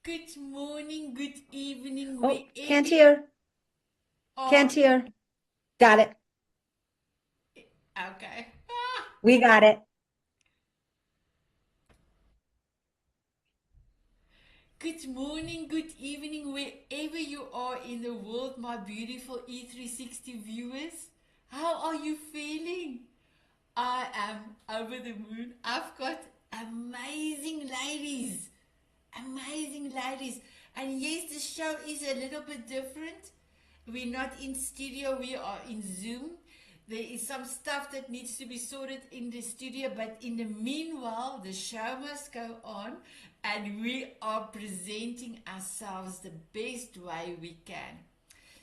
Good morning, good evening, Oh, can't wherever you hear. Can't are. hear. Got it. Okay. We got it. Good morning, good evening, wherever you are in the world, my beautiful E360 viewers. How are you feeling? I am over the moon. I've got amazing ladies. Amazing ladies. And yes, the show is a little bit different. We're not in studio, we are in Zoom. There is some stuff that needs to be sorted in the studio, but in the meanwhile, the show must go on, and we are presenting ourselves the best way we can.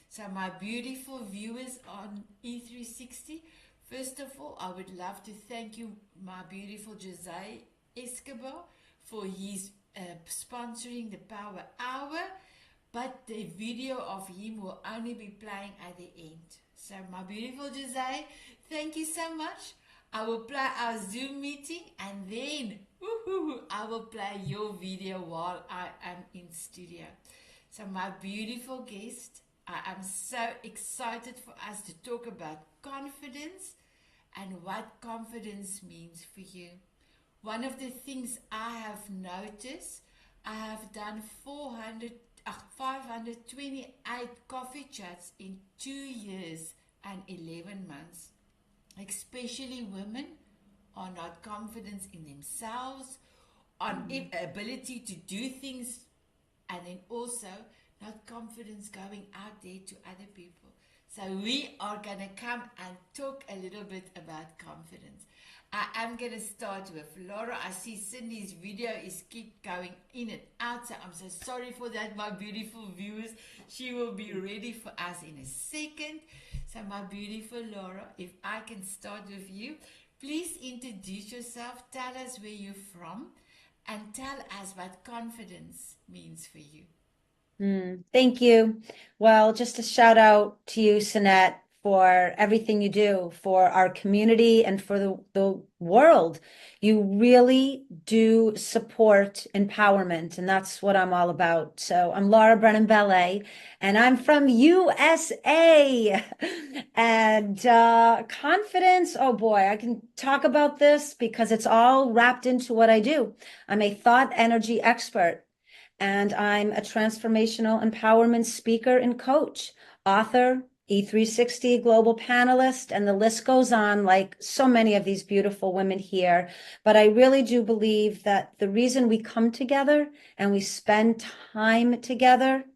So, my beautiful viewers on E360, first of all, I would love to thank you, my beautiful Jose Escobar, for his sponsoring the Power Hour. But the video of him will only be playing at the end. So, my beautiful Jose, thank you so much. I will play our Zoom meeting and then I will play your video while I am in studio. So, my beautiful guest, I am so excited for us to talk about confidence and what confidence means for you. One of the things I have noticed, I have done 528 coffee chats in 2 years and 11 months. Especially women are not confident in themselves, on ability to do things, and then also not confidence going out there to other people. So we are going to come and talk a little bit about confidence. I am going to start with Laura. I see Cindy's video is keep going in and out, so I'm so sorry for that, my beautiful viewers. She will be ready for us in a second. So my beautiful Laura, if I can start with you, please introduce yourself, tell us where you're from, and tell us what confidence means for you. Thank you. Well, just a shout out to you, Sanet, for everything you do for our community and for the world. You really do support empowerment, and that's what I'm all about. So I'm Laura Brennan Ballet, and I'm from USA. And confidence, oh boy, I can talk about this because it's all wrapped into what I do. I'm a thought energy expert, and I'm a transformational empowerment speaker and coach, author, E360 global panelist, and the list goes on, like so many of these beautiful women here. But I really do believe that the reason we come together and we spend time together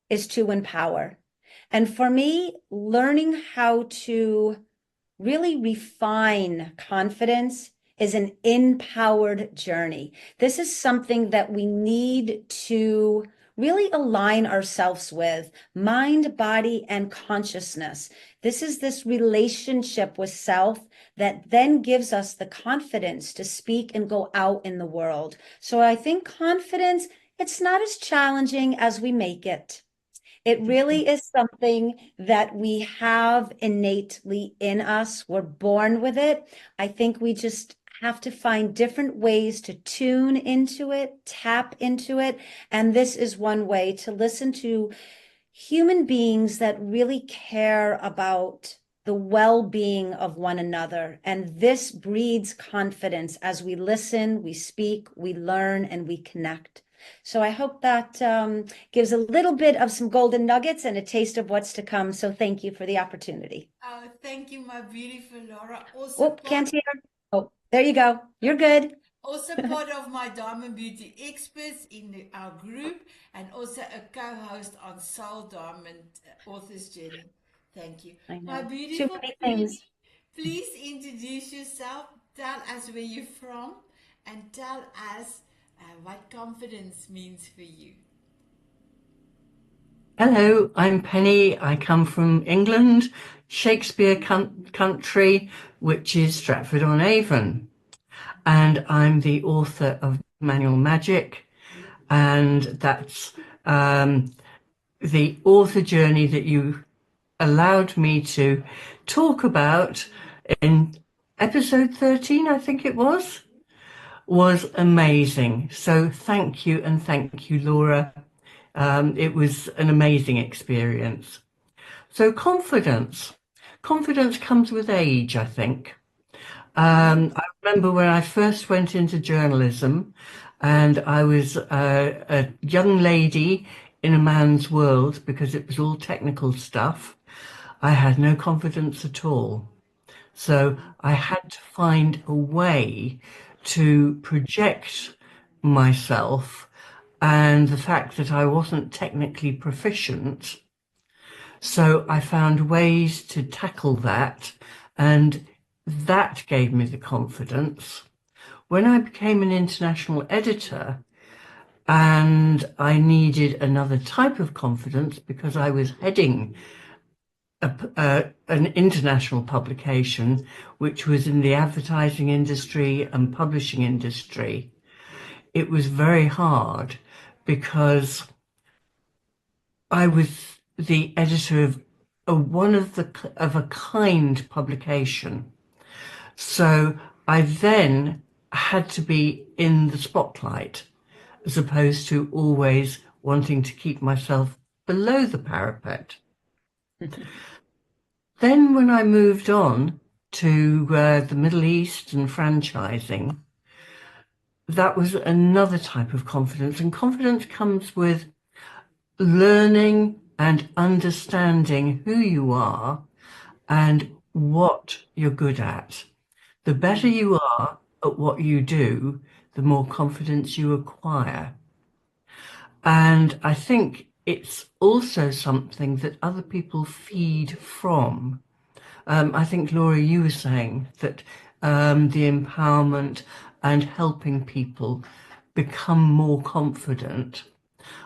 is to empower. And for me, learning how to really refine confidence is an empowered journey. This is something that we need to really align ourselves with mind, body, and consciousness. This is this relationship with self that then gives us the confidence to speak and go out in the world. So I think confidence, it's not as challenging as we make it. It really is something that we have innately in us. We're born with it. I think we just have to find different ways to tune into it, tap into it. And this is one way to listen to human beings that really care about the well-being of one another. And this breeds confidence as we listen, we speak, we learn, and we connect. So I hope that gives a little bit of some golden nuggets and a taste of what's to come. So thank you for the opportunity. Oh, thank you, my beautiful Laura. Oh, can't hear. Oh, there you go. You're good. Also part of my Diamond Beauty experts in our group, and also a co-host on Soul Diamond Authors Journey. Thank you, I my know. Too beautiful many things. Penny. Please introduce yourself. Tell us where you're from, and tell us what confidence means for you. Hello, I'm Penny. I come from England, Shakespeare country, which is Stratford-on-Avon. And I'm the author of Manual Magic. And that's the author journey that you allowed me to talk about in episode 13, I think it was, was amazing. So thank you, and thank you, Laura. It was an amazing experience. So confidence. Confidence comes with age, I think. I remember when I first went into journalism, and I was a young lady in a man's world because it was all technical stuff. I had no confidence at all. So I had to find a way to project myself and the fact that I wasn't technically proficient. So I found ways to tackle that, and that gave me the confidence. When I became an international editor, and I needed another type of confidence because I was heading an international publication which was in the advertising industry and publishing industry. It was very hard because I was the editor of one of a kind publication. So I then had to be in the spotlight as opposed to always wanting to keep myself below the parapet. Then when I moved on to the Middle East and franchising, that was another type of confidence. And confidence comes with learning and understanding who you are and what you're good at. The better you are at what you do, the more confidence you acquire. And I think it's also something that other people feed from. I think, Laura, you were saying that the empowerment and helping people become more confident.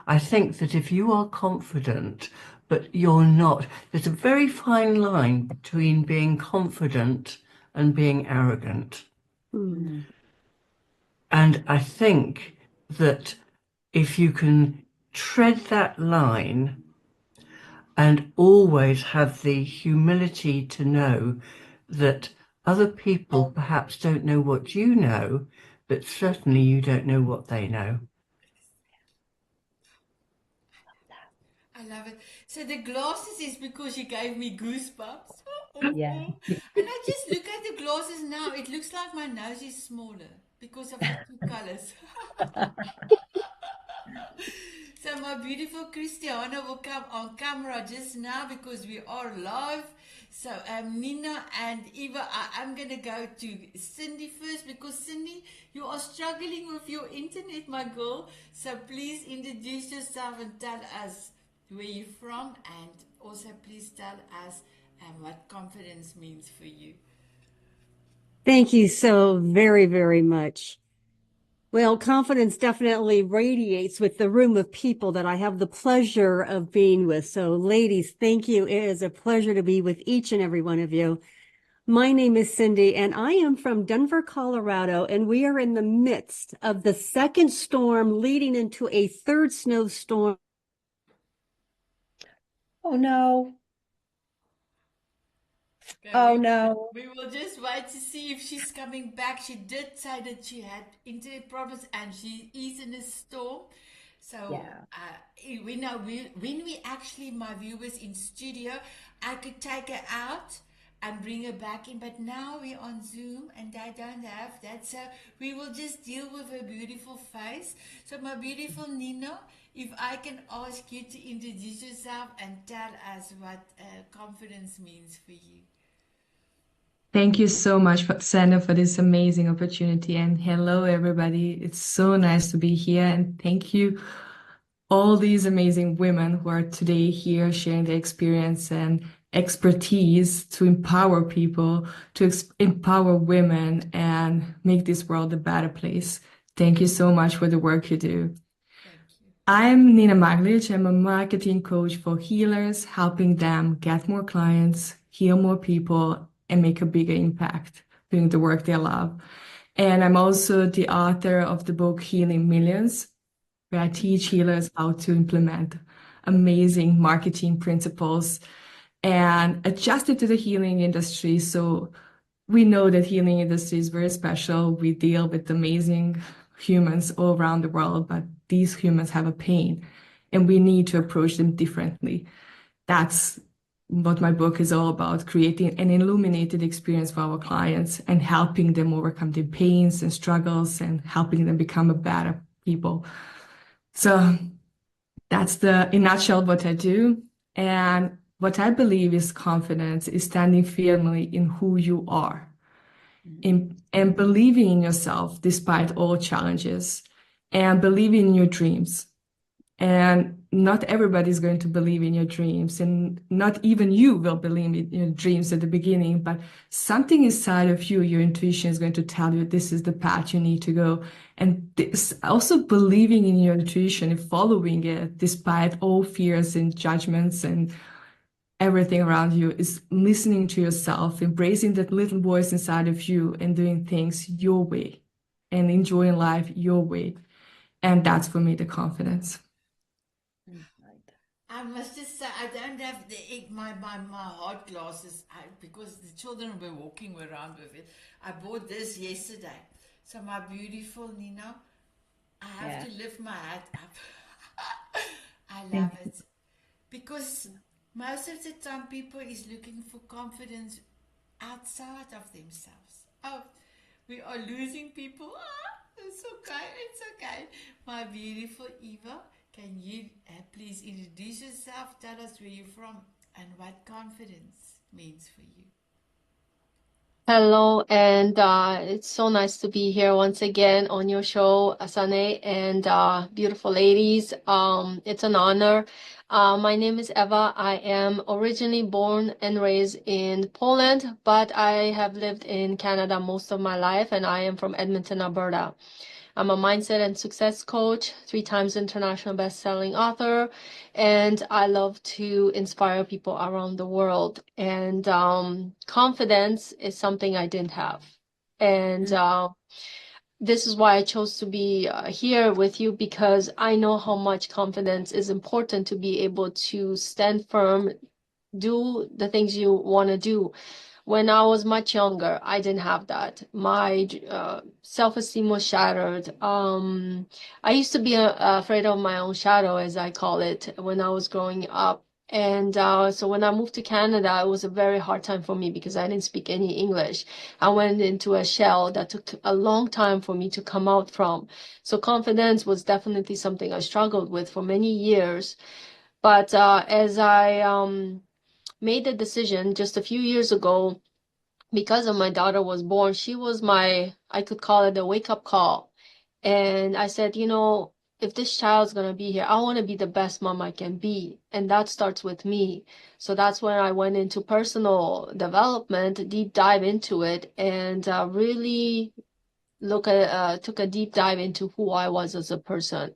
I think that if you are confident, but you're not, there's a very fine line between being confident and being arrogant. Mm. And I think that if you can tread that line and always have the humility to know that other people perhaps don't know what you know, but certainly you don't know what they know. I love it. So the glasses is because you gave me goosebumps. Yeah. And I just look at the glasses now. It looks like my nose is smaller because of the two colors. So my beautiful Christiana will come on camera just now because we are live. So Nina and Eva, I'm going to go to Cindy first because Cindy, you are struggling with your internet, my girl. So please introduce yourself and tell us where you're from, and also please tell us what confidence means for you. Thank you so very, very much. Well, confidence definitely radiates with the room of people that I have the pleasure of being with. So, ladies, thank you. It is a pleasure to be with each and every one of you. My name is Cindy, and I am from Denver, Colorado, and we are in the midst of the second storm leading into a third snowstorm. Oh no. Okay, Oh no. we will just wait to see if she's coming back. She did say that she had internet problems and she is in a storm. So Yeah. we know when we actually, my viewers in studio, I could take her out and bring her back in. But now we're on Zoom and they don't have that. So we will just deal with her beautiful face. So my beautiful Nina, if I can ask you to introduce yourself and tell us what confidence means for you. Thank you so much, Sanet, for this amazing opportunity. And hello, everybody. It's so nice to be here. And thank you, all these amazing women who are today here sharing their experience and expertise to empower people, to empower women and make this world a better place. Thank you so much for the work you do. Thank you. I'm Nina Maglic. I'm a marketing coach for healers, helping them get more clients, heal more people, and make a bigger impact doing the work they love. And I'm also the author of the book Healing Millions, where I teach healers how to implement amazing marketing principles and adjust it to the healing industry so we know that healing industry is very special. We deal with amazing humans all around the world, but these humans have a pain and we need to approach them differently. That's what my book is all about, creating an illuminated experience for our clients and helping them overcome their pains and struggles and helping them become a better people. So that's in a nutshell what I do. And what I believe is confidence is standing firmly in who you are and believing in yourself despite all challenges and believing in your dreams. And not everybody's going to believe in your dreams, and not even you will believe in your dreams at the beginning, but something inside of you, your intuition is going to tell you this is the path you need to go. And this, also believing in your intuition and following it despite all fears and judgments and everything around you, is listening to yourself, embracing that little voice inside of you and doing things your way and enjoying life your way. And that's for me the confidence. I must just say, I don't have my hard glasses because the children were walking around with it. I bought this yesterday. So my beautiful Nina, I have to lift my hat up. I love it. Because most of the time people is looking for confidence outside of themselves. Oh, we are losing people. It's okay, it's okay. My beautiful Eva, can you please introduce yourself, tell us where you're from and what confidence means for you? Hello, and it's so nice to be here once again on your show, Asane, and beautiful ladies. It's an honor. My name is Eva. I am originally born and raised in Poland, but I have lived in Canada most of my life, and I am from Edmonton, Alberta. I'm a mindset and success coach, 3 times international best-selling author, and I love to inspire people around the world. And confidence is something I didn't have. And this is why I chose to be here with you, because I know how much confidence is important to be able to stand firm, do the things you want to do. When I was much younger, I didn't have that. My self-esteem was shattered. I used to be afraid of my own shadow, as I call it, when I was growing up. And so when I moved to Canada, it was a very hard time for me because I didn't speak any English. I went into a shell that took a long time for me to come out from. So confidence was definitely something I struggled with for many years. But as I made the decision just a few years ago, because of my daughter was born, she was I could call it a wake-up call. And I said, if this child's going to be here, I want to be the best mom I can be. And that starts with me. So that's when I went into personal development, deep dive into it, and really took a deep dive into who I was as a person.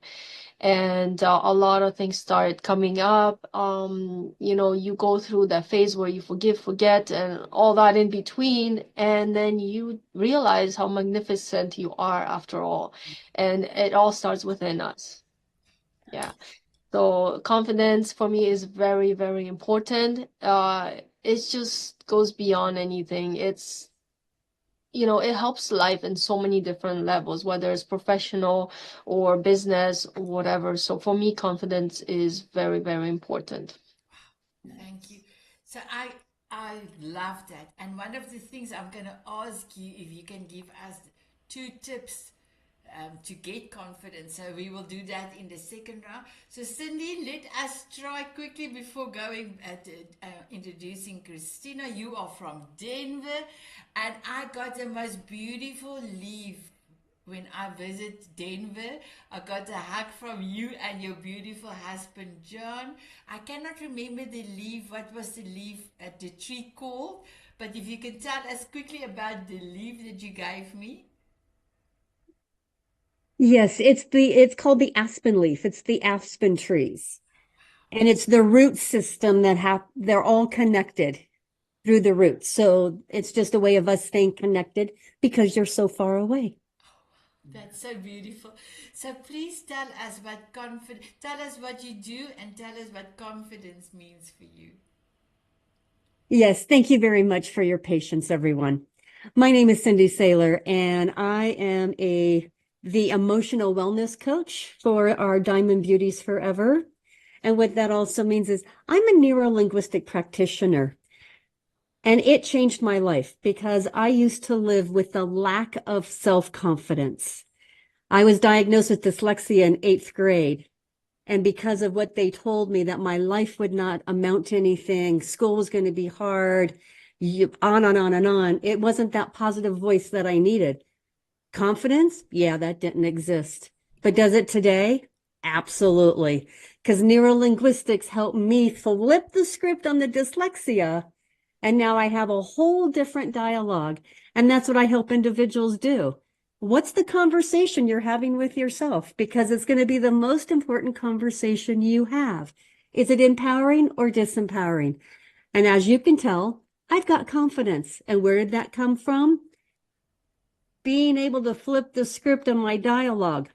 And a lot of things started coming up. You go through that phase where you forgive, forget, and all that in between, and then you realize how magnificent you are after all. And it all starts within us. Yeah. So confidence for me is very, very important. It just goes beyond anything. It helps life in so many different levels, whether it's professional or business or whatever. So for me, confidence is very, very important. Thank you. So I love that. And one of the things I'm going to ask you, if you can give us 2 tips to get confidence. So we will do that in the second round. So Cindy, let us try quickly before going at introducing Christina. You are from Denver, and I got the most beautiful leaf when I visit Denver. I got a hug from you and your beautiful husband, John. I cannot remember the leaf. What was the leaf at the tree called? But if you can tell us quickly about the leaf that you gave me. Yes, it's called the aspen leaf. It's the aspen trees. And it's the root system they're all connected through the roots. So it's just a way of us staying connected because you're so far away. That's so beautiful. So please tell us what you do, and tell us what confidence means for you. Yes, thank you very much for your patience, everyone. My name is Cindy Saylor, and I am the emotional wellness coach for our Diamond Beauties Forever. And what that also means is I'm a neuro-linguistic practitioner. And it changed my life because I used to live with the lack of self-confidence. I was diagnosed with dyslexia in 8th grade. And because of what they told me that my life would not amount to anything, school was going to be hard, on and on and on, it wasn't that positive voice that I needed. Confidence? Yeah, that didn't exist. But does it today? Absolutely. Because neurolinguistics helped me flip the script on the dyslexia. And now I have a whole different dialogue. And that's what I help individuals do. What's the conversation you're having with yourself? Because it's going to be the most important conversation you have. Is it empowering or disempowering? And as you can tell, I've got confidence. And where did that come from? Being able to flip the script on my dialogue.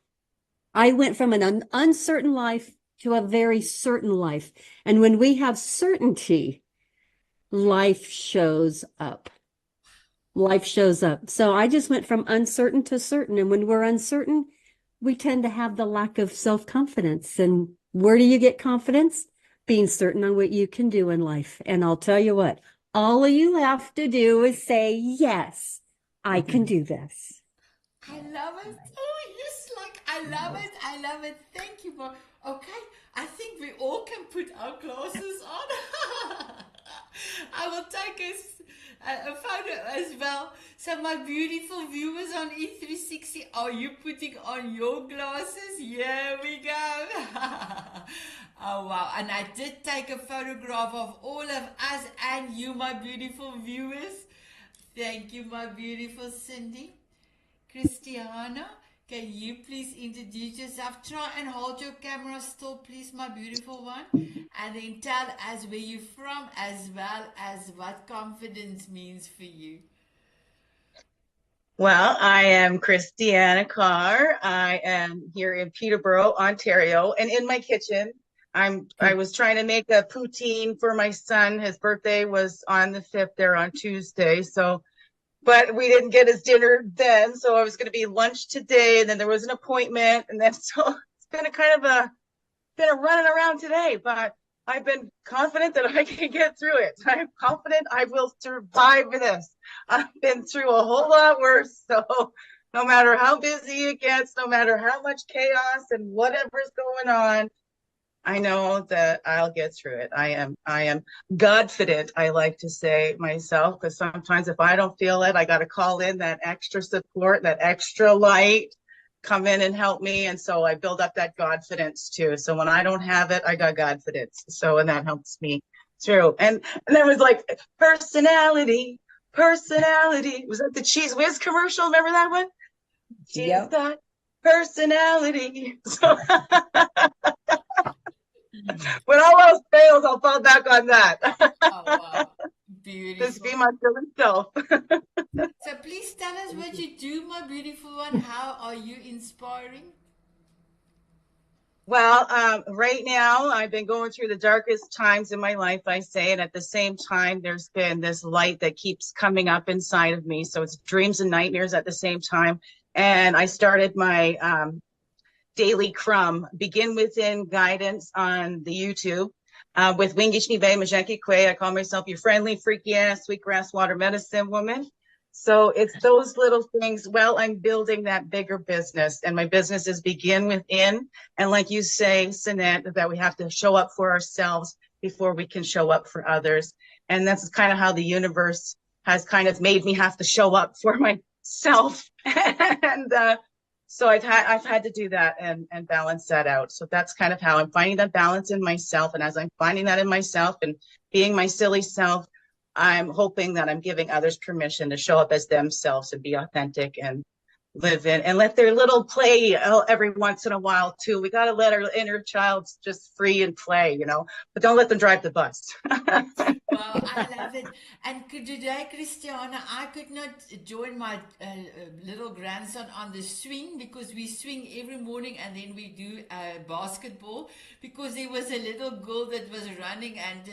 I went from an uncertain life to a very certain life. And when we have certainty, life shows up. Life shows up. So I just went from uncertain to certain. And when we're uncertain, we tend to have the lack of self-confidence. And where do you get confidence? Being certain on what you can do in life. And I'll tell you what, all you have to do is say, yes, I can do this. I love it. Oh, yes, like, I love it. I love it. Thank you for, okay, I think we all can put our glasses on. I will take a photo as well. So my beautiful viewers on E360, are you putting on your glasses? Here we go. Oh, wow. And I did take a photograph of all of us and you, my beautiful viewers. Thank you, my beautiful Cindy. Christiana, can you please introduce yourself? Try and hold your camera still, please, my beautiful one. And then tell us where you're from as well as what confidence means for you. Well, I am Christiana Carr. I am here in Peterborough, Ontario, and in my kitchen. I was trying to make a poutine for my son. His birthday was on the 5th there on Tuesday, but we didn't get his dinner then, so I was going to be lunch today, and then there was an appointment, and then so it's been been a running around today, but I've been confident that I can get through it. I'm confident I will survive this. I've been through a whole lot worse, so no matter how busy it gets, no matter how much chaos and whatever's going on, I know that I'll get through it. I am Godfident, I like to say myself, because sometimes if I don't feel it, I got to call in that extra support, that extra light, come in and help me. And so I build up that Godfidence too. So when I don't have it, I got Godfidence. So, and that helps me through. And there was like personality. Was that the Cheese Whiz commercial? Remember that one? She's got personality. So when all else fails, I'll fall back on that. Oh, wow. Beautiful. Just be my silly self. So please tell us what you do, my beautiful one. How are you inspiring? Well, right now I've been going through the darkest times in my life, I say, and at the same time, there's been this light that keeps coming up inside of me. So it's dreams and nightmares at the same time. And I started my daily crumb, begin within guidance on the YouTube with Wingish Nive Majaki Kwe. I call myself your friendly, freaky ass, sweetgrass water medicine woman. So it's those little things. Well, I'm building that bigger business, and my business is begin within. And like you say, Sanet, that we have to show up for ourselves before we can show up for others. And that's kind of how the universe has kind of made me have to show up for myself. And so I've had to do that and balance that out. So that's kind of how I'm finding that balance in myself. And as I'm finding that in myself and being my silly self, I'm hoping that I'm giving others permission to show up as themselves and be authentic and live in and let their little play every once in a while too. We got to let our inner child just free and play, but don't let them drive the bus. Well, I love it. And today, Christiana, I could not join my little grandson on the swing because we swing every morning and then we do basketball because there was a little girl that was running and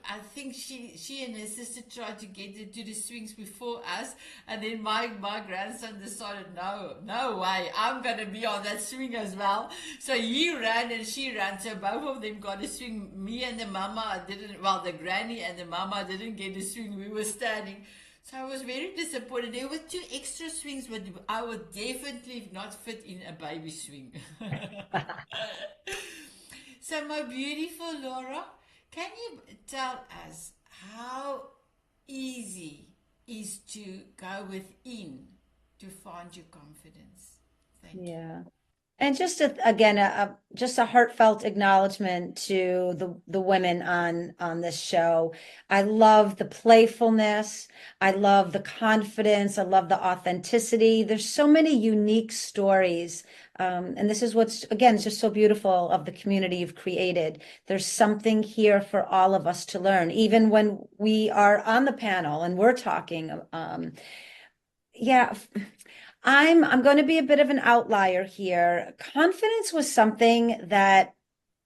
I think she and her sister tried to get her to the swings before us. And then my grandson decided, no way, I'm going to be on that swing as well. So he ran and she ran. So both of them got a swing. Me and the mama didn't, well, the granny and the mama didn't get a swing. We were standing. So I was very disappointed. There were 2 extra swings, but I would definitely not fit in a baby swing. So my beautiful Laura, can you tell us how easy is to go within to find your confidence? Thank you. Yeah. And just again, just a heartfelt acknowledgement to the women on this show. I love the playfulness. I love the confidence. I love the authenticity. There's so many unique stories. And this is what's, again, just so beautiful of the community you've created. There's something here for all of us to learn, even when we are on the panel and we're talking. Yeah. I'm going to be a bit of an outlier here. Confidence was something that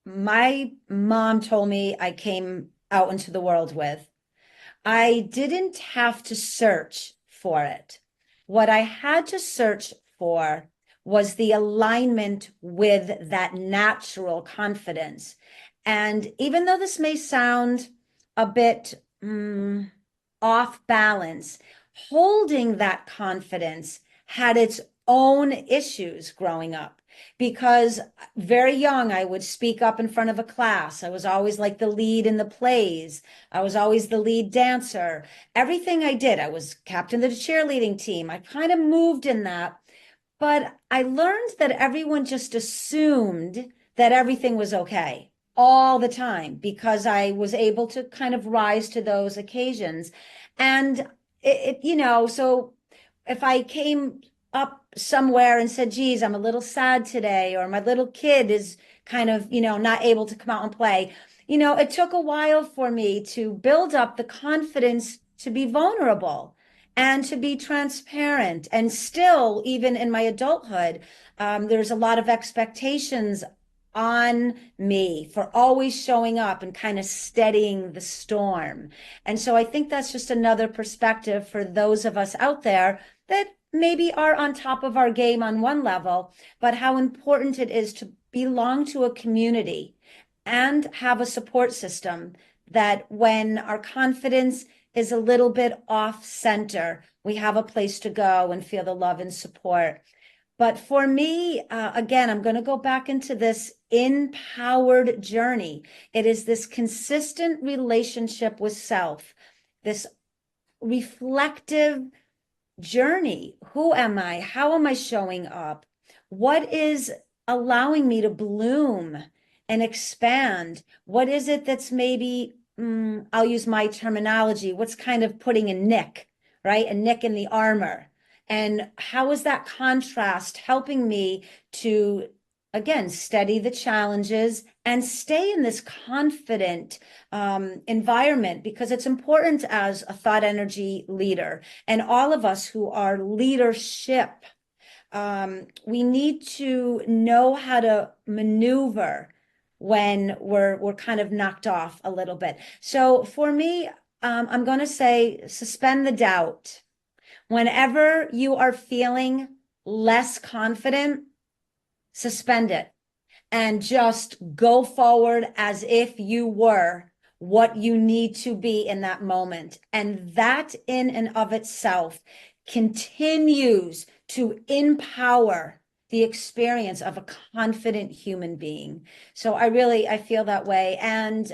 my mom told me I came out into the world with. I didn't have to search for it. What I had to search for was the alignment with that natural confidence. And even though this may sound a bit off balance, holding that confidence had its own issues growing up because very young, I would speak up in front of a class. I was always like the lead in the plays. I was always the lead dancer. Everything I did, I was captain of the cheerleading team. I kind of moved in that, but I learned that everyone just assumed that everything was okay all the time because I was able to kind of rise to those occasions. And so if I came up somewhere and said, geez, I'm a little sad today, or my little kid is kind of, not able to come out and play, it took a while for me to build up the confidence to be vulnerable and to be transparent. And still, even in my adulthood, there's a lot of expectations on me for always showing up and kind of steadying the storm. And so I think that's just another perspective for those of us out there that maybe are on top of our game on one level, but how important it is to belong to a community and have a support system that when our confidence is a little bit off center, we have a place to go and feel the love and support. But for me, again, I'm going to go back into this empowered journey. It is this consistent relationship with self, this reflective journey. Who am I? How am I showing up? What is allowing me to bloom and expand? What is it that's maybe, I'll use my terminology, what's kind of putting a nick, right? A nick in the armor. And how is that contrast helping me to, again, steady the challenges and stay in this confident environment? Because it's important as a thought energy leader and all of us who are leadership, we need to know how to maneuver when we're kind of knocked off a little bit. So for me, I'm going to say suspend the doubt. Whenever you are feeling less confident, suspend it and just go forward as if you were what you need to be in that moment. And that in and of itself continues to empower the experience of a confident human being. So I feel that way. And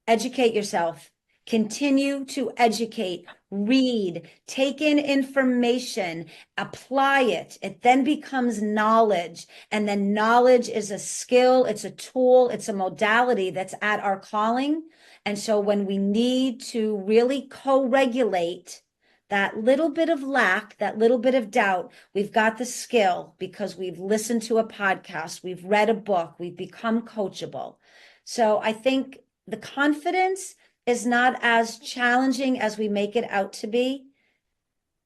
educate yourself. Continue to educate, read, take in information, apply it. It then becomes knowledge. And then knowledge is a skill, it's a tool, it's a modality that's at our calling. And so when we need to really co-regulate that little bit of lack, that little bit of doubt, we've got the skill because we've listened to a podcast, we've read a book, we've become coachable. So I think the confidence is not as challenging as we make it out to be.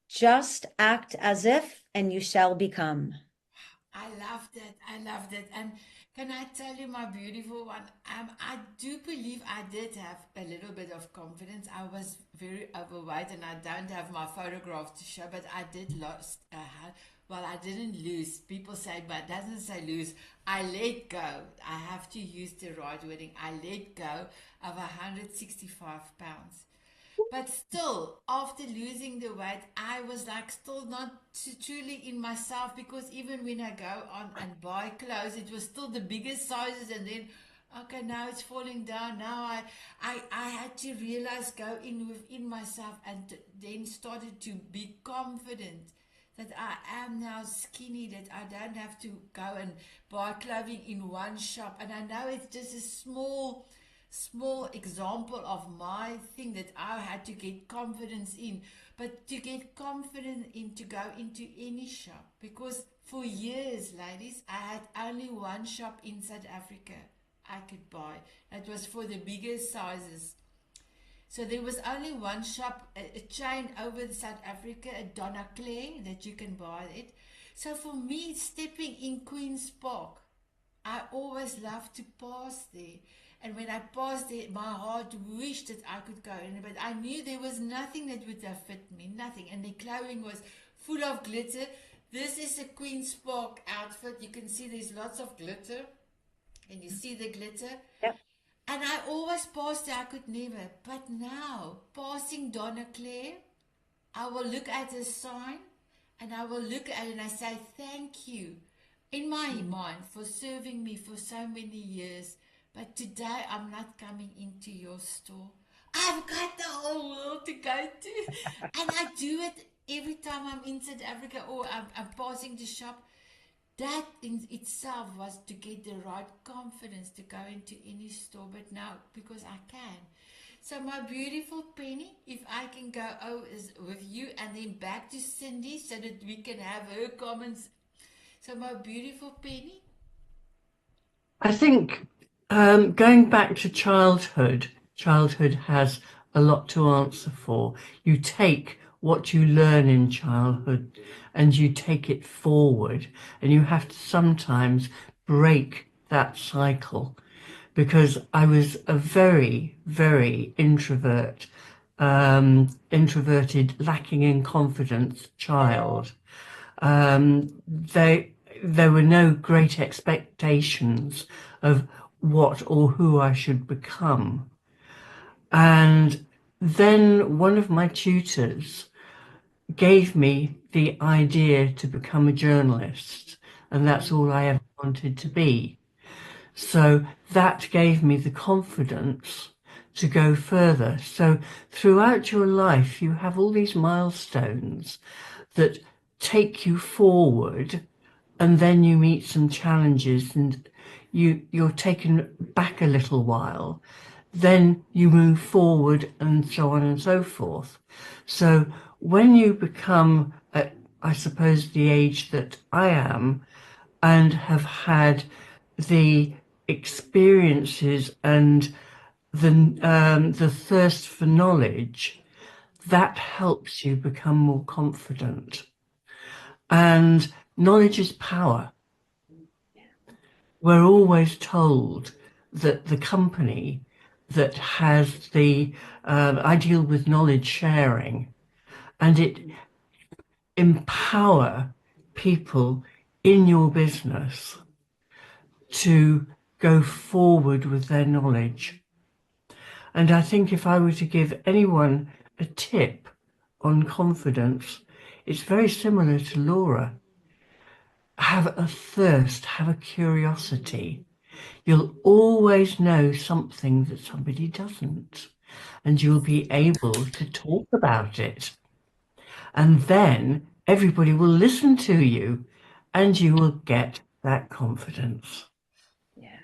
Just act as if, and you shall become. I love that. I love that. And can I tell you, my beautiful one, I do believe I did have a little bit of confidence. I was very overweight and I don't have my photograph to show, but I did lost. Well, I didn't lose. People say, but it doesn't say lose. I let go. I have to use the right wording. I let go of 165 pounds. But still, after losing the weight, I was like still not truly in myself, because even when I go on and buy clothes, it was still the biggest sizes, and then okay, now it's falling down. Now I had to realize, go in within myself, and then started to be confident that I am now skinny, that I don't have to go and buy clothing in one shop. And I know it's just a small example of my thing that I had to get confidence in, but to get confidence in to go into any shop, because for years, ladies, I had only one shop in South Africa I could buy. That was for the biggest sizes. So there was only one shop, a chain over in South Africa, a Donna Claire, that you can buy it. So for me, stepping in Queen's Park, I always loved to pass there. And when I passed there, my heart wished that I could go in, but I knew there was nothing that would have fit me, nothing. And the clothing was full of glitter. This is a Queen's Park outfit. You can see there's lots of glitter, and you see the glitter. Yep. And I always passed there, I could never. But now, passing Donna Claire, I will look at the sign and I will look at it and I say, thank you in my mind for serving me for so many years. But today I'm not coming into your store. I've got the whole world to go to. And I do it every time I'm in South Africa, or I'm passing the shop. That in itself was to get the right confidence to go into any store. But now, because I can. So my beautiful Penny, if I can go with you and then back to Cindy so that we can have her comments. So my beautiful Penny. I think going back to childhood has a lot to answer for. You take what you learn in childhood and you take it forward, and you have to sometimes break that cycle, because I was a very, very introverted, lacking in confidence child. There were no great expectations of what or who I should become. And then one of my tutors gave me the idea to become a journalist, and that's all I ever wanted to be. So that gave me the confidence to go further. So throughout your life, you have all these milestones that take you forward, and then you meet some challenges and you're taken back a little while. Then you move forward and so on and so forth. So when you become at, I suppose, the age that I am, and have had the experiences and the thirst for knowledge, that helps you become more confident. And knowledge is power. We're always told that the company that has the I deal with knowledge sharing, and it empower people in your business to go forward with their knowledge. And I think if I were to give anyone a tip on confidence, it's very similar to Laura. Have a thirst, have a curiosity. You'll always know something that somebody doesn't, and you'll be able to talk about it. And then everybody will listen to you, and you will get that confidence. Yeah.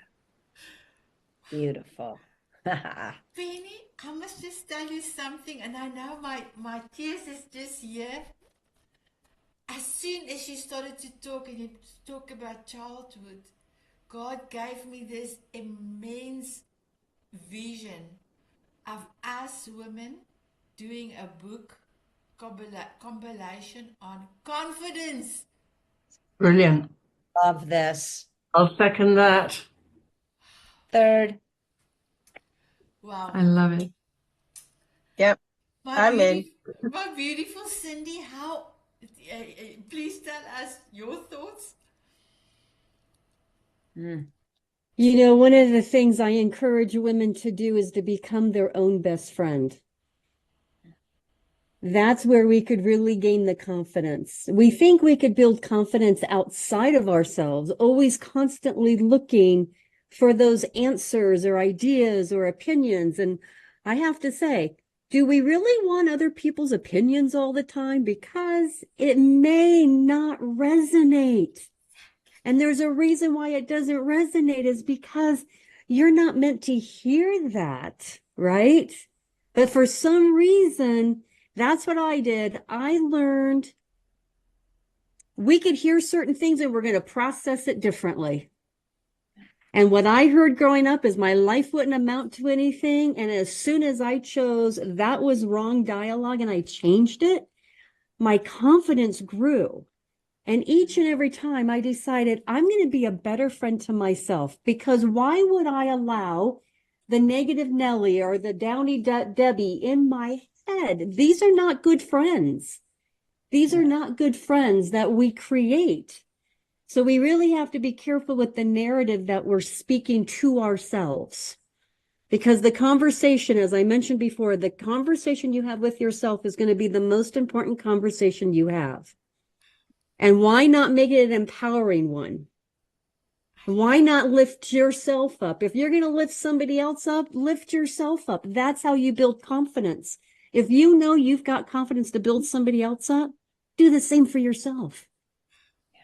Beautiful. Penny, I must just tell you something, and I know my tears is just here. As soon as she started to talk and you talk about childhood, God gave me this immense vision. of us women doing a book compilation on confidence. Brilliant. Love this. I'll second that. Third. Wow. I love it. Yep, I'm in. My beautiful Cindy, how, please tell us your thoughts. You know, one of the things I encourage women to do is to become their own best friend. That's where we could really gain the confidence. We think we could build confidence outside of ourselves, always constantly looking for those answers or ideas or opinions. And I have to say, do we really want other people's opinions all the time? Because it may not resonate. And there's a reason why it doesn't resonate, is because you're not meant to hear that, right? But for some reason, that's what I did. I learned we could hear certain things and we're going to process it differently. And what I heard growing up is my life wouldn't amount to anything. And as soon as I chose that was wrong dialogue and I changed it, my confidence grew. And each and every time I decided I'm going to be a better friend to myself, because why would I allow the negative Nelly or the downy Debbie in my head? These are not good friends. These are not good friends that we create. So we really have to be careful with the narrative that we're speaking to ourselves. Because the conversation, as I mentioned before, the conversation you have with yourself is going to be the most important conversation you have. And why not make it an empowering one? Why not lift yourself up? If you're going to lift somebody else up, lift yourself up. That's how you build confidence. If you know you've got confidence to build somebody else up, do the same for yourself.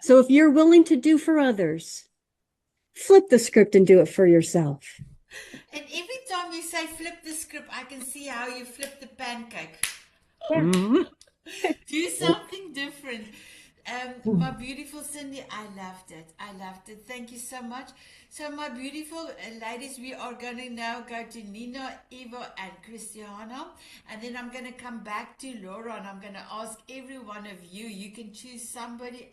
So if you're willing to do for others, flip the script and do it for yourself. And every time you say flip the script, I can see how you flip the pancake. Do something different. My beautiful Cindy, I loved it. I loved it. Thank you so much. So my beautiful ladies, we are going to now go to Nina, Eva, and Christiana. And then I'm going to come back to Laura, and I'm going to ask every one of you. You can choose somebody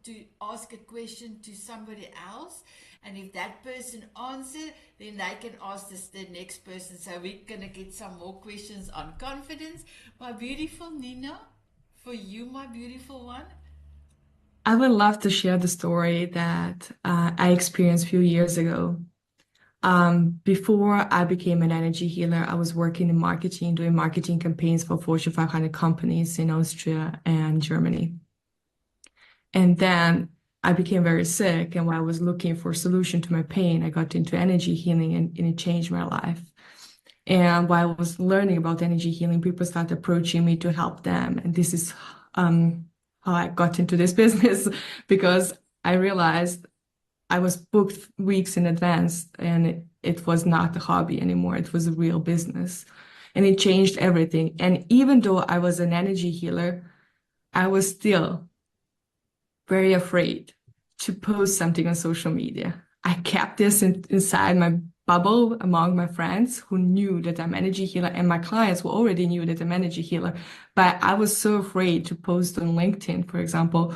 to ask a question to somebody else. And if that person answers, then they can ask the next person. So we're going to get some more questions on confidence. My beautiful Nina, for you, my beautiful one. I would love to share the story that I experienced a few years ago. Before I became an energy healer, I was working in marketing, doing marketing campaigns for Fortune 500 companies in Austria and Germany. And then I became very sick, and while I was looking for a solution to my pain, I got into energy healing, and it changed my life. And while I was learning about energy healing, people started approaching me to help them. And this is how I got into this business, because I realized I was booked weeks in advance, and it was not a hobby anymore. It was a real business, and it changed everything. And even though I was an energy healer, I was still very afraid to post something on social media. I kept this inside my bubble among my friends who knew that I'm energy healer, and my clients who already knew that I'm energy healer. But I was so afraid to post on LinkedIn, for example,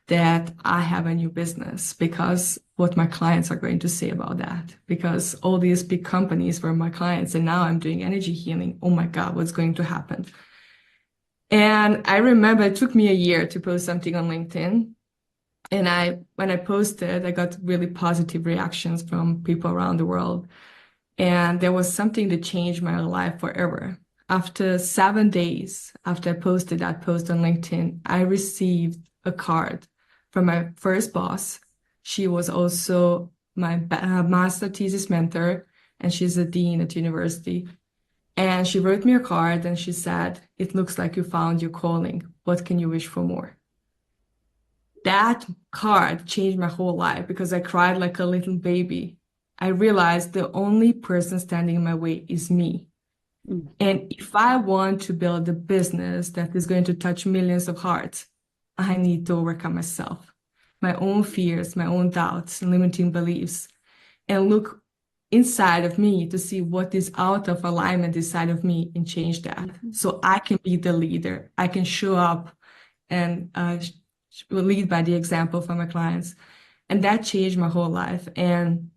that I have a new business, because what my clients are going to say about that, because all these big companies were my clients, and now I'm doing energy healing. Oh my God, what's going to happen? And I remember it took me a year to post something on LinkedIn. And when I posted, I got really positive reactions from people around the world. And there was something that changed my life forever. After 7 days after I posted that post on LinkedIn, I received a card from my first boss. She was also my master thesis mentor, and she's a dean at university. And she wrote me a card, and she said, "It looks like you found your calling. What can you wish for more?" That card changed my whole life, because I cried like a little baby. I realized the only person standing in my way is me. And if I want to build a business that is going to touch millions of hearts, I need to overcome myself, my own fears, my own doubts, limiting beliefs, and look inside of me to see what is out of alignment inside of me and change that. So I can be the leader. I can show up and lead by the example for my clients. And that changed my whole life. And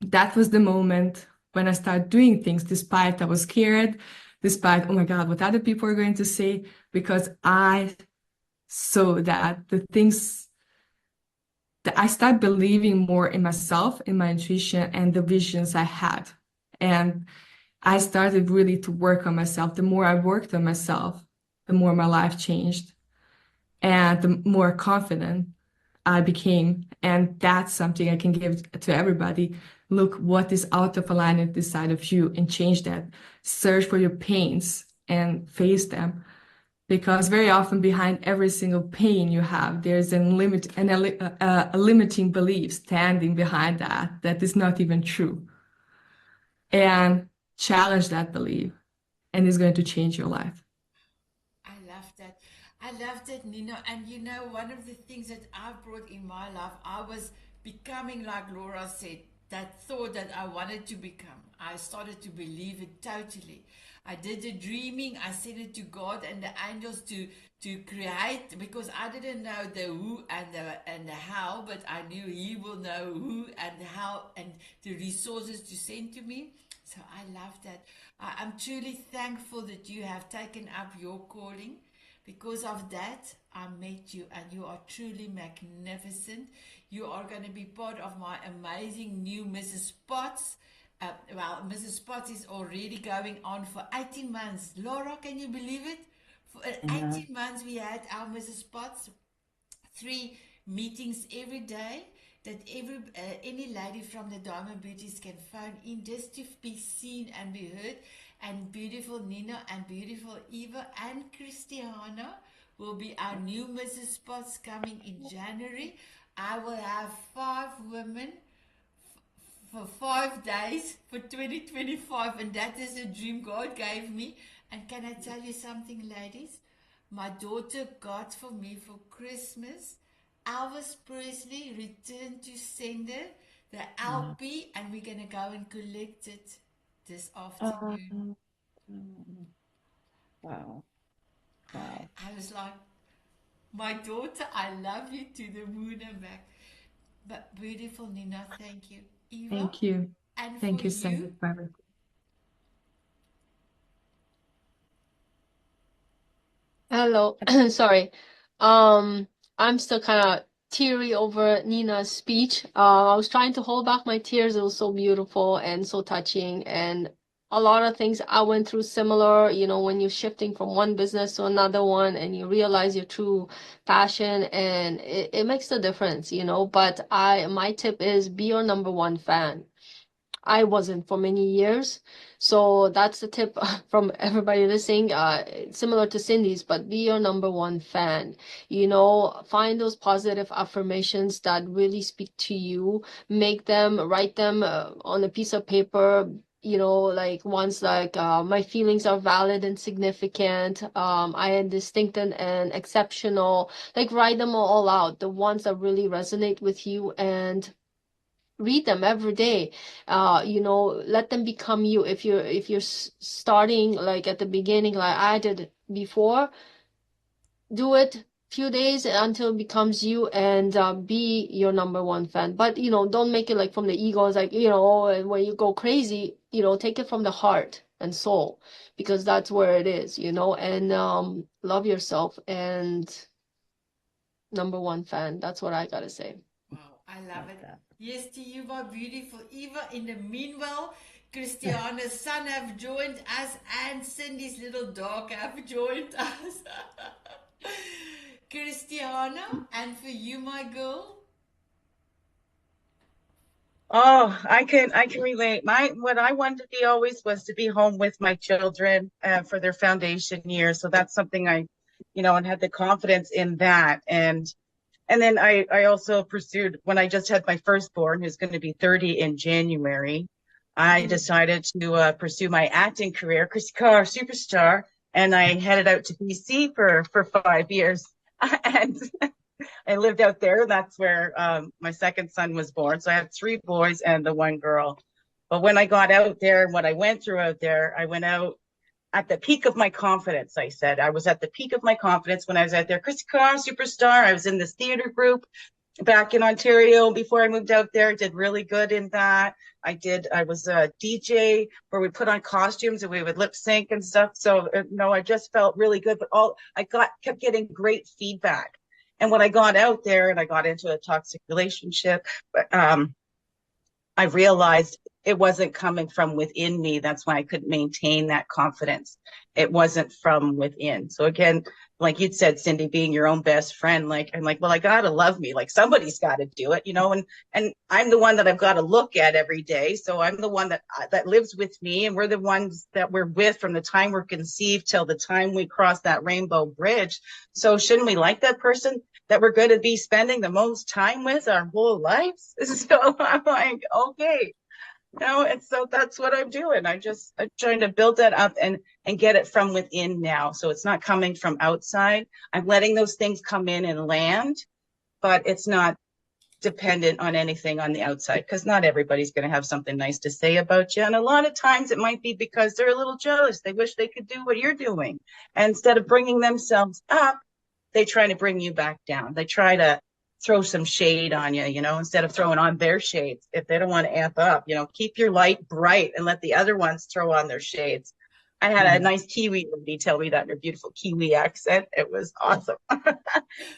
that was the moment when I started doing things despite I was scared, despite, oh my God, what other people are going to say, because I saw that the things that I started believing more in myself, in my intuition, and the visions I had. And I started really to work on myself. The more I worked on myself, the more my life changed and the more confident I became. And that's something I can give to everybody. Look what is out of alignment inside of you and change that. Search for your pains and face them. Because very often behind every single pain you have, there's a limiting belief standing behind that is not even true. And challenge that belief, and it's going to change your life. I love that. I love that, Nina. And you know, one of the things that I've brought in my life, I was becoming, like Laura said, that thought that I wanted to become. I started to believe it totally. I did the dreaming. I sent it to God and the angels to create, because I didn't know the who and the how, but I knew He will know who and how and the resources to send to me. So I love that. I'm truly thankful that you have taken up your calling. Because of that, I met you and you are truly magnificent. You are going to be part of my amazing new Mrs. Potts. Well, Mrs. Potts is already going on for 18 months. Laura, can you believe it? For 18 months, we had our Mrs. Potts, 3 meetings every day, that any lady from the Diamond Beauties can phone in just to be seen and be heard. And beautiful Nina and beautiful Eva and Christiana will be our new Mrs. Potts coming in January. I will have 5 women for 5 days for 2025, and that is a dream God gave me. And can I tell you something, ladies? My daughter got for me for Christmas Elvis Presley Return to Sender, the LP, and we're going to go and collect it this afternoon. Wow. Wow. I was like, my daughter, I love you to the moon and back. But beautiful Nina, thank you. Eva, Thank you. and Thank for you, you, Sanet Van Breda. Hello. Sorry. I'm still kind of teary over Nina's speech. I was trying to hold back my tears. It was so beautiful and so touching, and a lot of things I went through similar, when you're shifting from one business to another one and you realize your true passion, and it makes a difference, but my tip is be your number one fan. I wasn't for many years. So that's the tip from everybody listening, similar to Cindy's, but be your number one fan. Find those positive affirmations that really speak to you, write them on a piece of paper. Like ones like, my feelings are valid and significant. I am distinct and exceptional. Like write them all out, the ones that really resonate with you, and read them every day. Let them become you. If you're starting like at the beginning, like I did before, do it few days until it becomes you, and be your number one fan. But don't make it like from the ego. It's like, and when you go crazy, take it from the heart and soul, because that's where it is. And love yourself, and number one fan. That's what I gotta say. wow, I love it. Yes, to you, my beautiful Eva. In the meanwhile, Christiana's son have joined us, and Cindy's little dog have joined us. Christiana, and for you, my girl. Oh, I can relate. What I wanted to be always was to be home with my children for their foundation year. So that's something and had the confidence in that. And then I also pursued, when I just had my firstborn, who's going to be 30 in January, I decided to pursue my acting career, Chrissy Carr, superstar, and I headed out to BC for 5 years. And I lived out there. That's where my second son was born. So I have 3 boys and the 1 girl. But when I got out there and what I went through out there, I went out at the peak of my confidence. I said I was at the peak of my confidence when I was out there. Christy Carr, superstar. I was in this theater group back in Ontario before I moved out there. I did really good in that. I was a DJ where we put on costumes and we would lip sync and stuff. So I just felt really good, but kept getting great feedback. And when I got out there and I got into a toxic relationship, I realized it wasn't coming from within me. That's why I couldn't maintain that confidence. It wasn't from within. So again, like you'd said, Cindy, being your own best friend, I'm like, well, I gotta love me. Like somebody's got to do it, and I'm the one that I've got to look at every day. So I'm the one that lives with me, and we're the ones that we're with from the time we're conceived till the time we cross that rainbow bridge. So shouldn't we like that person that we're going to be spending the most time with our whole lives? So I'm like, okay. And so that's what I'm doing. I'm trying to build that up and get it from within now. So it's not coming from outside. I'm letting those things come in and land, but it's not dependent on anything on the outside, because not everybody's going to have something nice to say about you. And a lot of times it might be because they're a little jealous. They wish they could do what you're doing. And instead of bringing themselves up, they try to bring you back down. They try to throw some shade on you, instead of throwing on their shades. If they don't want to amp up, keep your light bright and let the other ones throw on their shades. I had a nice Kiwi lady tell me that in her beautiful Kiwi accent. It was awesome.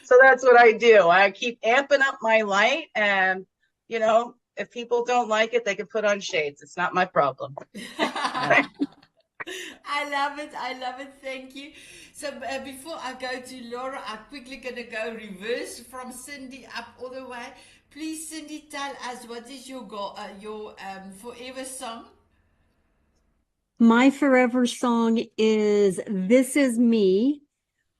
So that's what I do. I keep amping up my light, and, if people don't like it, they can put on shades. It's not my problem. I love it. I love it. Thank you. So before I go to Laura, I'm quickly going to go reverse from Cindy up all the way. Please, Cindy, tell us what is your goal, your forever song? My forever song is This Is Me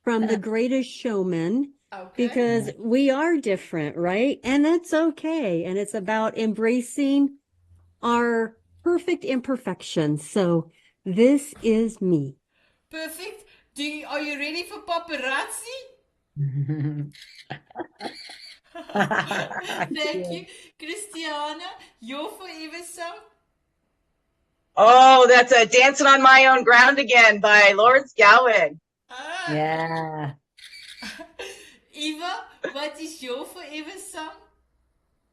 from The Greatest Showman. Okay. Because we are different, right? And that's okay. And it's about embracing our perfect imperfections. So this is me. Perfect. Are you ready for paparazzi? Thank you. Christiana, your forever song? Oh, that's a Dancing on My Own Ground Again by Lawrence Gowan. Yeah. Eva, what is your forever song?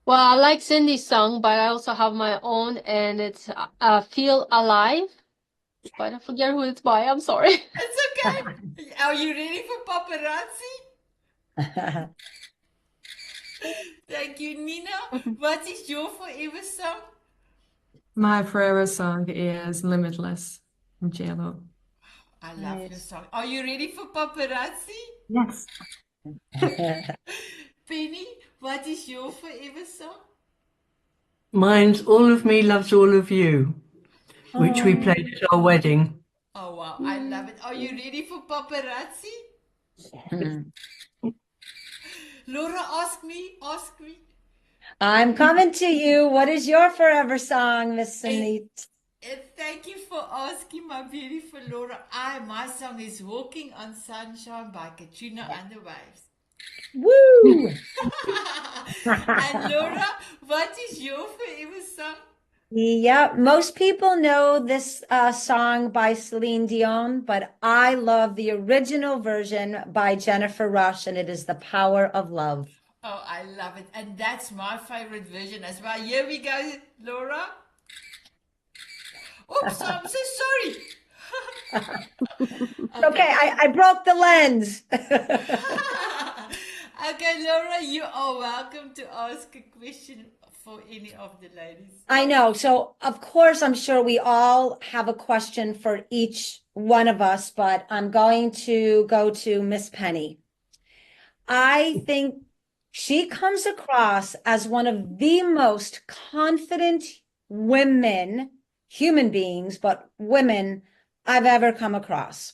Well, I like Cindy's song, but I also have my own, and it's Feel Alive. But I forget who it's by. I'm sorry. It's okay. Are you ready for paparazzi? Thank you, Nina. What is your forever song? My forever song is Limitless from JLo. I love your song. Are you ready for paparazzi? Yes. Penny, what is your forever song? Mine's All of Me Loves All of You, which we played at our wedding. Oh, wow. I love it. Are you ready for paparazzi? Laura, ask me. I'm coming to you. What is your forever song, Miss Sanet? Thank you for asking, my beautiful Laura. My song is Walking on Sunshine by Katrina and the Waves. Woo! And Laura, what is your favorite song? Yeah, most people know this song by Celine Dion, but I love the original version by Jennifer Rush, and it is The Power of Love. Oh, I love it. And that's my favorite version as well. Here we go, Laura. Oops, I'm so sorry. Okay, I broke the lens. Okay, Laura, you are welcome to ask a question for any of the ladies. I know. So, of course, I'm sure we all have a question for each one of us, but I'm going to go to Miss Penny. I think she comes across as one of the most confident women, human beings, but women I've ever come across.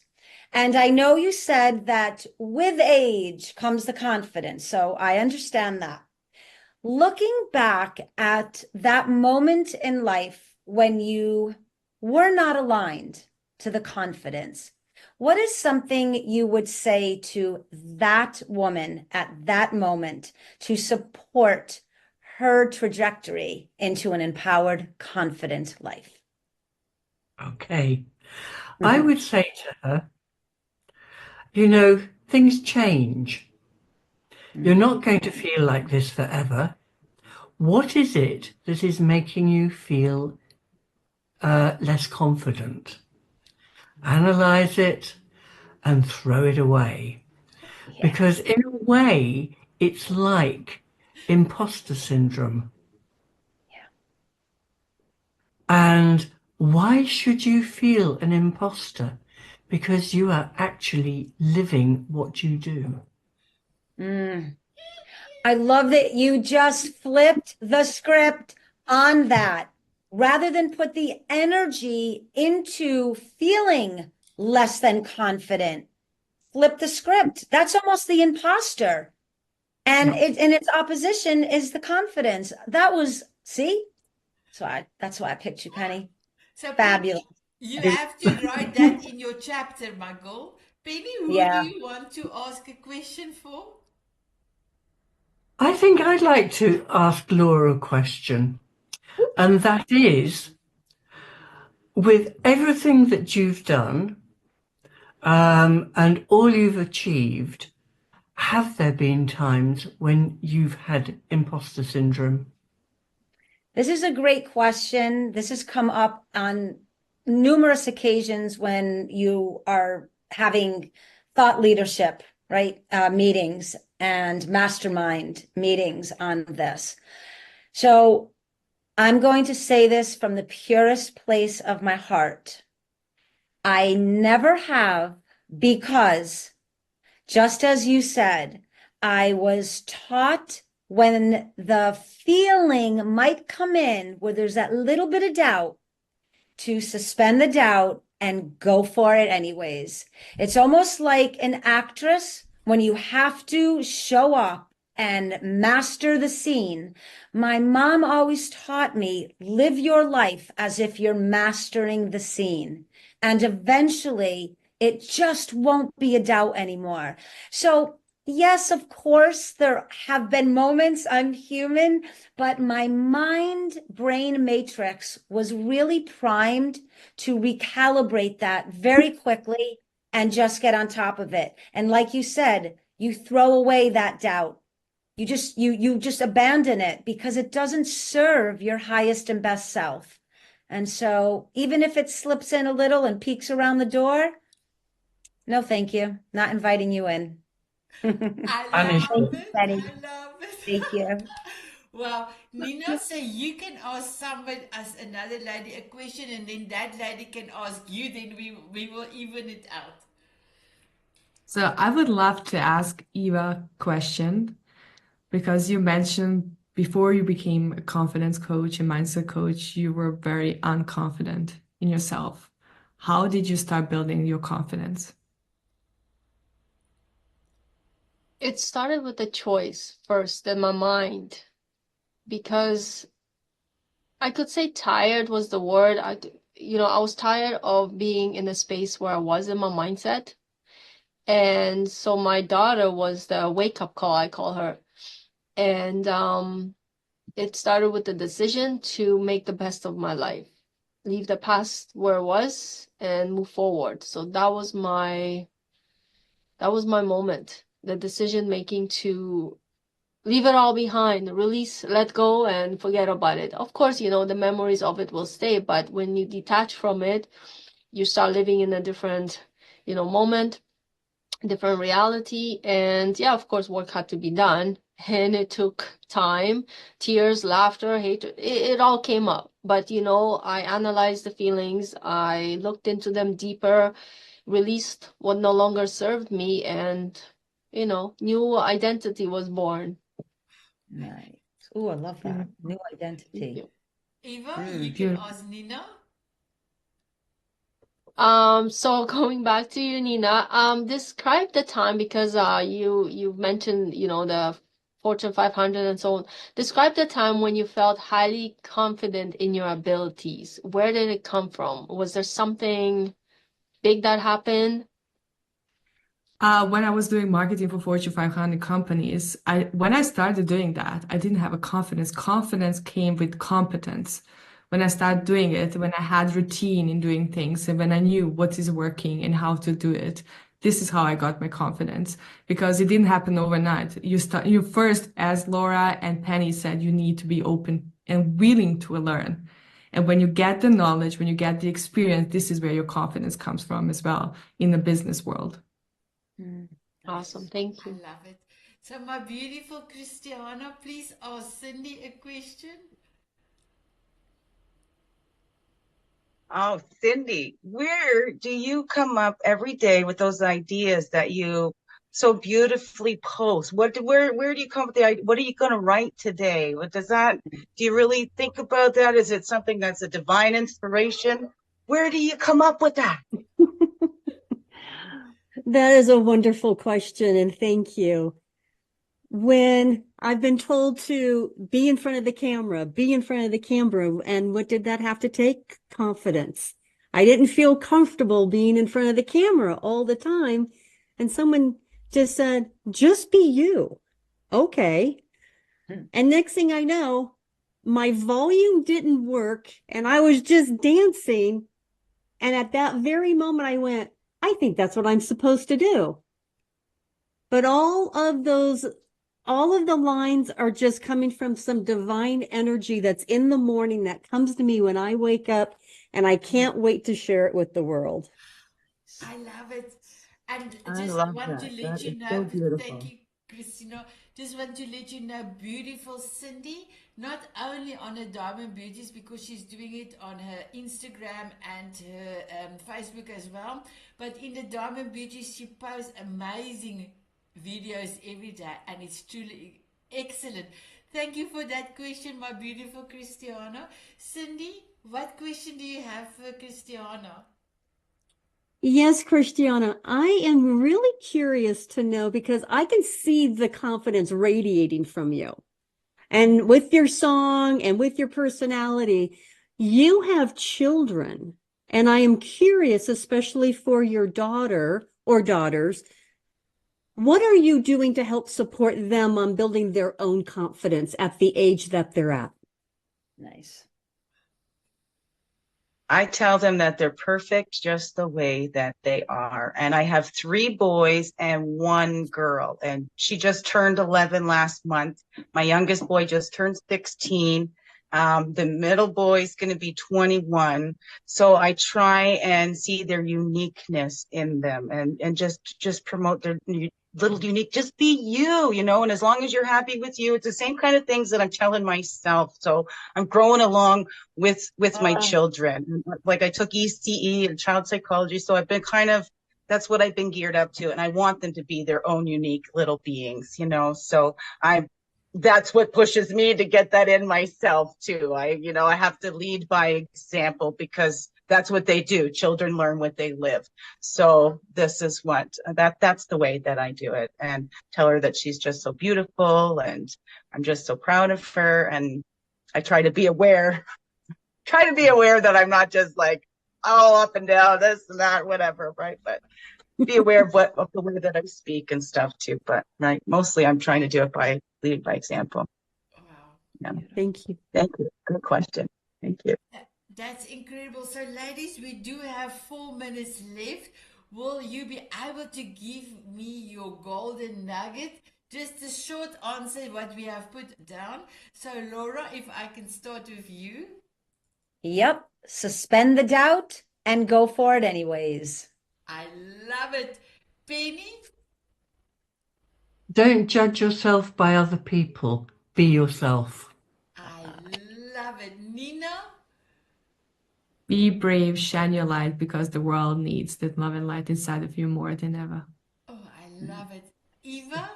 And I know you said that with age comes the confidence, so I understand that. Looking back at that moment in life when you were not aligned to the confidence, what is something you would say to that woman at that moment to support her trajectory into an empowered, confident life? Okay. I would say to her, things change. You're not going to feel like this forever. What is it that is making you feel less confident? Analyze it and throw it away. Yeah. Because in a way, it's like imposter syndrome. Yeah. And why should you feel an imposter? Because you are actually living what you do. I love that you just flipped the script on that. Rather than put the energy into feeling less than confident, flip the script. That's almost the imposter. And in its opposition is the confidence. That was, see? That's why I picked you, Penny. So, Fabulous. Penny, you have to write that in your chapter, my girl. Penny, who do Yeah. you want to ask a question for? I think I'd like to ask Laura a question, and that is, with everything that you've done and all you've achieved, have there been times when you've had imposter syndrome? This is a great question. This has come up on numerous occasions when you are having thought leadership, right? Meetings and mastermind meetings on this. So I'm going to say this from the purest place of my heart. I never have, because just as you said, I was taught when the feeling might come in where there's that little bit of doubt, to suspend the doubt and go for it anyways. It's almost like an actress when you have to show up and master the scene. My mom always taught me, live your life as if you're mastering the scene. And eventually it just won't be a doubt anymore. So yes, of course, there have been moments, I'm human, but my mind-brain matrix was really primed to recalibrate that very quickly and just get on top of it. And like you said, you throw away that doubt. You just abandon it because it doesn't serve your highest and best self. And so even if it slips in a little and peeks around the door, no, thank you. Not inviting you in. I Punish. love it. Betty. I love it. Thank you. Well, Nina, so you can ask somebody, as another lady, a question, and then that lady can ask you. Then we will even it out. So I would love to ask Eva a question because you mentioned before you became a confidence coach and mindset coach, you were very unconfident in yourself. How did you start building your confidence? It started with a choice first in my mind, because I could say tired was the word. I was tired of being in a space where I was in my mindset. And so my daughter was the wake-up call, I call her. And it started with the decision to make the best of my life, leave the past where it was and move forward. So that was my moment, the decision making to leave it all behind, release, let go, and forget about it. Of course, the memories of it will stay, but when you detach from it, you start living in a different, moment, different reality. And yeah, of course, work had to be done. And it took time, tears, laughter, hatred. It all came up. But, I analyzed the feelings. I looked into them deeper, released what no longer served me, and, new identity was born. Nice. Oh, I love that. New Thank identity. you. Eva, you can Beautiful. ask Nina. So going back to you, Nina, describe the time, because you mentioned, the Fortune 500 and so on. Describe the time when you felt highly confident in your abilities. Where did it come from? Was there something big that happened? When I was doing marketing for Fortune 500 companies, when I started doing that, I didn't have a confidence. Confidence came with competence. When I started doing it, when I had routine in doing things, and when I knew what is working and how to do it, this is how I got my confidence because it didn't happen overnight. You first, as Laura and Penny said, you need to be open and willing to learn. And when you get the knowledge, when you get the experience, this is where your confidence comes from as well in the business world. Awesome. Thank I you. love it. So, my beautiful Christiana, please ask Cindy a question. Oh, Cindy, where do you come up every day with those ideas that you so beautifully post? Where do you come up with the idea? What are you going to write today? Do you really think about that? Is it something that's a divine inspiration? Where do you come up with that? That is a wonderful question, and thank you. When I've been told to be in front of the camera, and what did that have to take? Confidence. I didn't feel comfortable being in front of the camera all the time. And someone just said, just be you. Okay. And next thing I know, my volume didn't work and I was just dancing. And at that very moment, I went, I think that's what I'm supposed to do. But all of the lines are just coming from some divine energy that's in the morning that comes to me when I wake up, and I can't wait to share it with the world. I love it. And I just love want to that. let That you is know, so thank beautiful. you, Christina. Just want to let you know, beautiful Cindy, not only on her Diamond Beauties, because she's doing it on her Instagram and her Facebook as well, but in the Diamond Beauties, she posts amazing videos every day, and it's truly excellent. Thank you for that question, my beautiful Christiana. Cindy, what question do you have for Christiana? Yes, Christiana, I am really curious to know because I can see the confidence radiating from you. And with your song and with your personality, you have children. And I am curious, especially for your daughter or daughters, what are you doing to help support them on building their own confidence at the age that they're at? Nice. I tell them that they're perfect just the way that they are. And I have 3 boys and 1 girl. And she just turned 11 last month. My youngest boy just turned 16. The middle boy is going to be 21. So I try and see their uniqueness in them and just promote their little unique, just be you, and as long as you're happy with you, it's the same kind of things that I'm telling myself. So I'm growing along with my children. Like I took ECE and child psychology, so I've been that's what I've been geared up to, and I want them to be their own unique little beings, so that's what pushes me to get that in myself too. I have to lead by example because that's what they do. Children learn what they live. So this is that's the way that I do it, and tell her that she's just so beautiful and I'm just so proud of her. And I try to be aware that I'm not just like all up and down, this and that, whatever, right? But be aware of the way that I speak and stuff too. But mostly I'm trying to do it by leading by example. Wow. Yeah. Thank you. Thank you. Good question. Thank you. That's incredible. So, ladies, we do have 4 minutes left. Will you be able to give me your golden nugget? Just a short answer, what we have put down. So, Laura, if I can start with you. Yep. Suspend the doubt and go for it anyways. I love it. Penny, Don't judge yourself by other people. Be yourself. I love it. Nina, Be brave, shine your light because the world needs that love and light inside of you more than ever. oh, I love it. Eva,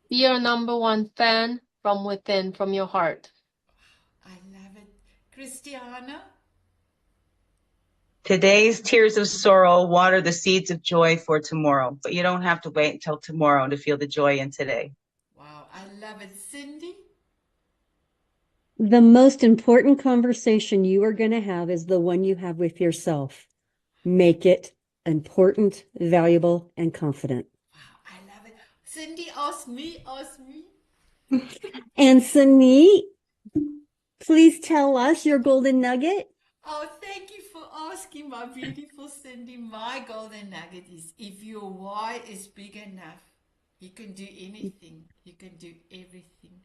Be your #1 fan from within, from your heart. I love it. Christiana, Today's tears of sorrow water the seeds of joy for tomorrow, but you don't have to wait until tomorrow to feel the joy in today. wow, I love it. Cindy, The most important conversation you are going to have is the one you have with yourself. Make it important, valuable, and confident. Wow, I love it. Cindy, ask me. And Sanet, please tell us your golden nugget. Oh, thank you for asking, my beautiful Cindy. My golden nugget is if your why is big enough, you can do anything. You can do everything.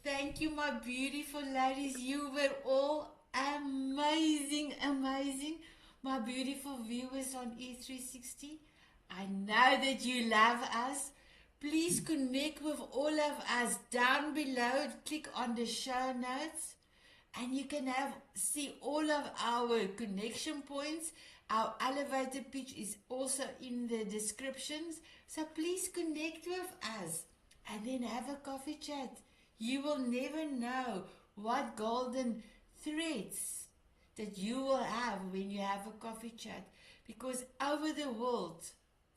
Thank you, my beautiful ladies. You were all amazing, amazing. My beautiful viewers on E360. I know that you love us. Please connect with all of us down below. Click on the show notes and you can see all of our connection points. Our elevator pitch is also in the descriptions. So please connect with us and then have a coffee chat. You will never know what golden threads that you will have when you have a coffee chat, because over the world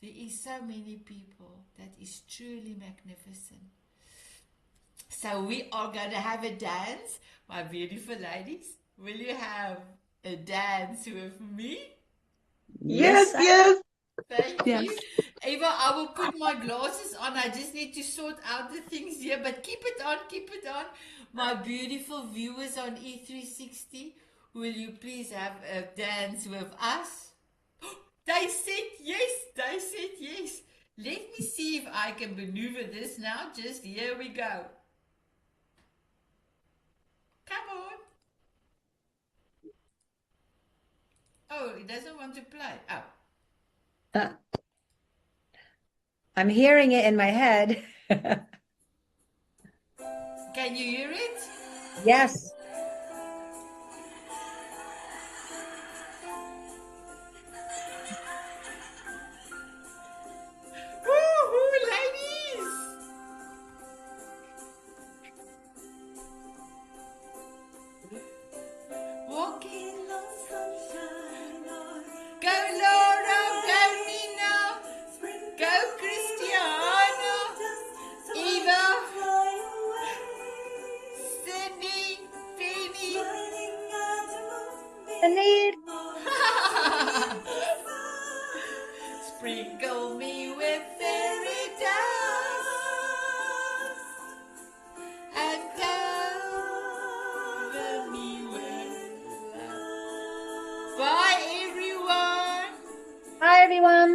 there is so many people that is truly magnificent. So we are going to have a dance, my beautiful ladies. Will you have a dance with me? Yes, yes. Thank Yes. you. Eva, I will put my glasses on. I just need to sort out the things here, but keep it on, keep it on. My beautiful viewers on E360, will you please have a dance with us? They said yes, they said yes. Let me see if I can maneuver this now. Just here we go. Come on. Oh, it doesn't want to play. Oh. I'm hearing it in my head. Can you hear it? Yes. Woo-hoo, ladies! Walking on sunshine, go Laura, go Nina, go Cristiano, Eva, Cindy, Penny. Sanet. Sprinkle me with fairy dust and cover me with love. Bye, everyone. Hi, everyone.